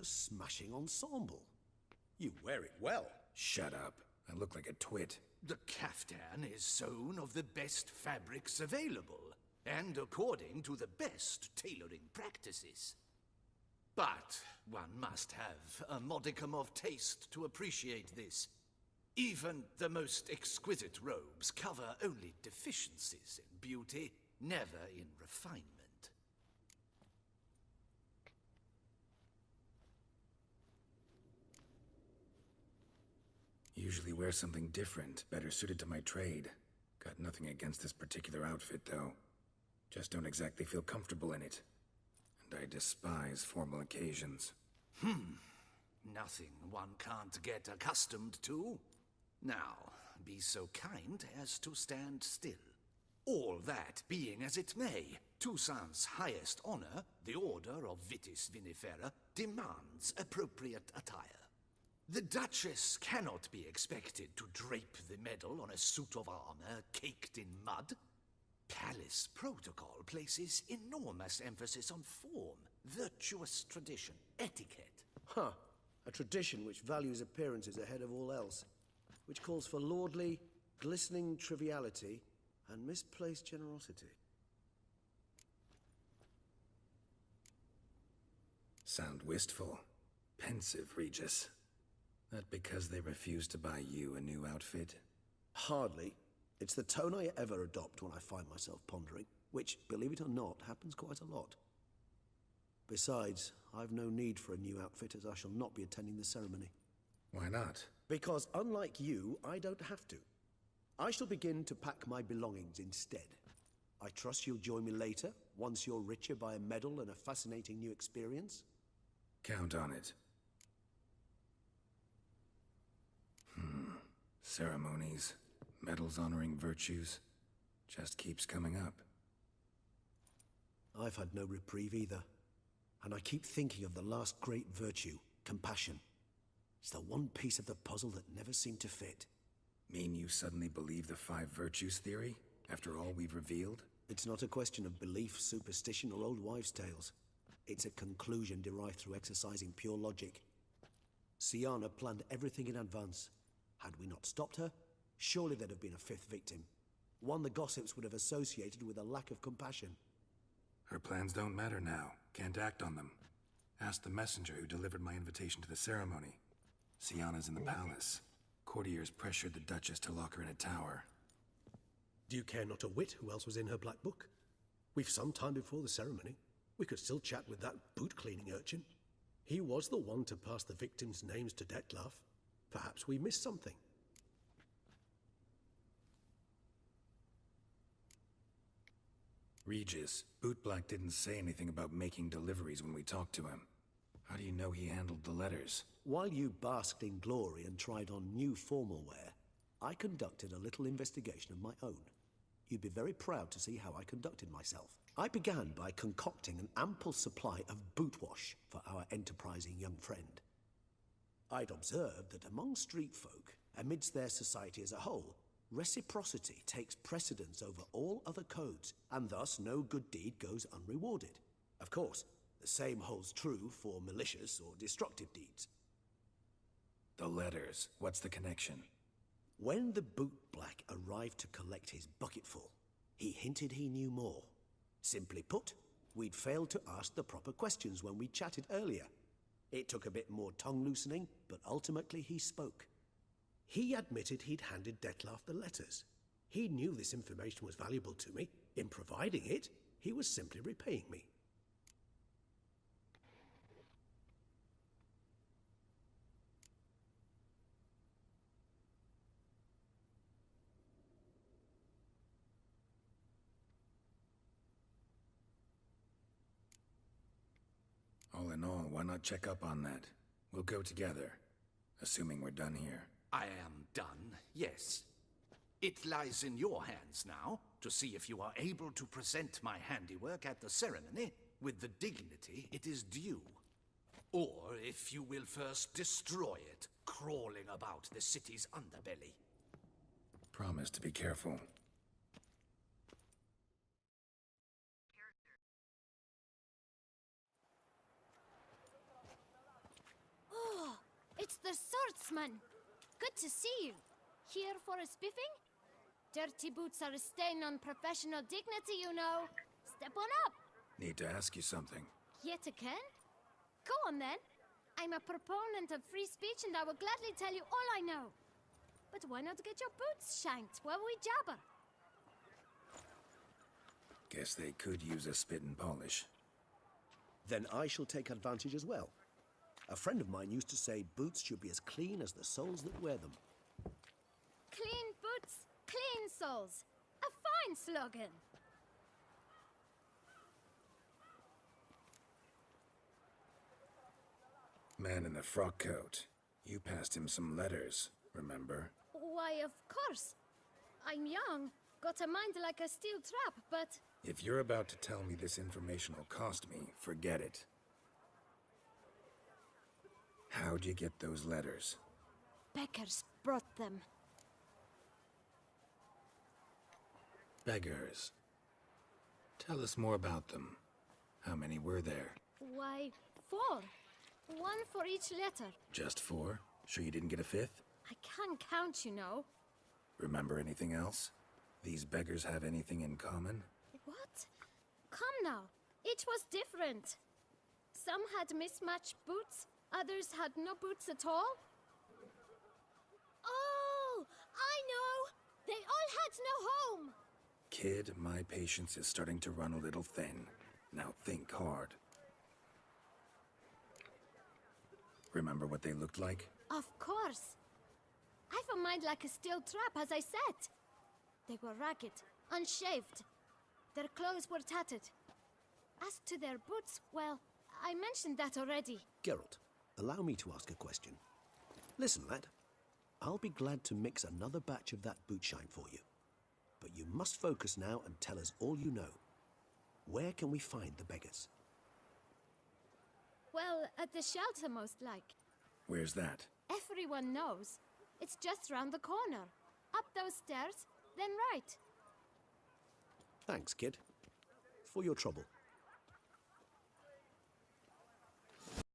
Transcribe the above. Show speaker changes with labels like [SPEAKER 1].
[SPEAKER 1] a smashing ensemble.
[SPEAKER 2] You wear it well.
[SPEAKER 3] Shut up. I look like a twit.
[SPEAKER 4] The caftan is sewn of the best fabrics available, and according to the best tailoring practices. But one must have a modicum of taste to appreciate this. Even the most exquisite robes cover only deficiencies in beauty, never in refinement.
[SPEAKER 3] Usually wear something different, better suited to my trade. Got nothing against this particular outfit, though. Just don't exactly feel comfortable in it. And I despise formal occasions.
[SPEAKER 4] Nothing one can't get accustomed to. Now, be so kind as to stand still. All that being as it may, Toussaint's highest honor, the Order of Vitis Vinifera, demands appropriate attire. The Duchess cannot be expected to drape the medal on a suit of armor caked in mud. Palace protocol places enormous emphasis on form, virtuous tradition, etiquette.
[SPEAKER 1] Huh. A tradition which values appearances ahead of all else. Which calls for lordly, glistening triviality and misplaced generosity.
[SPEAKER 3] Sound wistful. Pensive, Regis. That because they refused to buy you a new outfit?
[SPEAKER 1] Hardly. It's the tone I ever adopt when I find myself pondering, which, believe it or not, happens quite a lot. Besides, I've no need for a new outfit as I shall not be attending the ceremony.
[SPEAKER 3] Why not?
[SPEAKER 1] Because unlike you, I don't have to. I shall begin to pack my belongings instead. I trust you'll join me later, once you're richer by a medal and a fascinating new experience?
[SPEAKER 3] Count on it. Ceremonies, medals honoring virtues, just keeps coming up.
[SPEAKER 1] I've had no reprieve either. And I keep thinking of the last great virtue, compassion. It's the one piece of the puzzle that never seemed to fit.
[SPEAKER 3] Mean you suddenly believe the 5 virtues theory, after all we've revealed?
[SPEAKER 1] It's not a question of belief, superstition, or old wives' tales. It's a conclusion derived through exercising pure logic. Siana planned everything in advance. Had we not stopped her, surely there'd have been a 5th victim. One the gossips would have associated with a lack of compassion.
[SPEAKER 3] Her plans don't matter now. Can't act on them. Ask the messenger who delivered my invitation to the ceremony. Siana's in the palace. Courtiers pressured the Duchess to lock her in a tower.
[SPEAKER 2] Do you care not a whit who else was in her black book? We've some time before the ceremony. We could still chat with that boot-cleaning urchin. He was the one to pass the victims' names to Dettlaff. Perhaps we missed something.
[SPEAKER 3] Regis, Bootblack didn't say anything about making deliveries when we talked to him. How do you know he handled the letters?
[SPEAKER 1] While you basked in glory and tried on new formal wear, I conducted a little investigation of my own. You'd be very proud to see how I conducted myself. I began by concocting an ample supply of boot wash for our enterprising young friend. I'd observed that among street folk, amidst their society as a whole, reciprocity takes precedence over all other codes, and thus no good deed goes unrewarded. Of course, the same holds true for malicious or destructive deeds.
[SPEAKER 3] The letters, what's the connection?
[SPEAKER 1] When the bootblack arrived to collect his bucketful, he hinted he knew more. Simply put, we'd failed to ask the proper questions when we chatted earlier. It took a bit more tongue-loosening, but ultimately he spoke. He admitted he'd handed Dettlaff the letters. He knew this information was valuable to me. In providing it, he was simply repaying me.
[SPEAKER 3] All in all, why not check up on that? We'll go together, assuming we're done here.
[SPEAKER 4] I am done, yes. It lies in your hands now to see if you are able to present my handiwork at the ceremony with the dignity it is due. Or if you will first destroy it, crawling about the city's underbelly.
[SPEAKER 3] Promise to be careful.
[SPEAKER 5] It's the swordsman. Good to see you. Here for a spiffing? Dirty boots are a stain on professional dignity, you know. Step on up.
[SPEAKER 3] Need to ask you something.
[SPEAKER 5] Yet again? Go on then. I'm a proponent of free speech and I will gladly tell you all I know. But why not get your boots shanked while we jabber?
[SPEAKER 3] Guess they could use a spit and polish.
[SPEAKER 1] Then I shall take advantage as well. A friend of mine used to say boots should be as clean as the soles that wear them.
[SPEAKER 5] Clean boots, clean soles. A fine slogan.
[SPEAKER 3] Man in the frock coat. You passed him some letters, remember?
[SPEAKER 5] Why, of course. I'm young, got a mind like a steel trap, but...
[SPEAKER 3] If you're about to tell me this information will cost me, forget it. How'd you get those letters?
[SPEAKER 5] Beggars brought them.
[SPEAKER 3] Beggars. Tell us more about them. How many were there?
[SPEAKER 5] Why, 4. One for each letter.
[SPEAKER 3] Just 4? Sure you didn't get a 5th?
[SPEAKER 5] I can't count, you know.
[SPEAKER 3] Remember anything else? These beggars have anything in common?
[SPEAKER 5] What? Come now. Each was different. Some had mismatched boots, others had no boots at all. Oh, I know! They all had no home!
[SPEAKER 3] Kid, my patience is starting to run a little thin. Now think hard. Remember what they looked like?
[SPEAKER 5] Of course. I've a mind like a steel trap, as I said. They were ragged, unshaved. Their clothes were tattered. As to their boots, well, I mentioned that already.
[SPEAKER 1] Geralt, allow me to ask a question. Listen, lad. I'll be glad to mix another batch of that boot shine for you. But you must focus now and tell us all you know. Where can we find the beggars?
[SPEAKER 5] Well, at the shelter, most like.
[SPEAKER 3] Where's that?
[SPEAKER 5] Everyone knows. It's just round the corner. Up those stairs, then right.
[SPEAKER 1] Thanks, kid. For your trouble.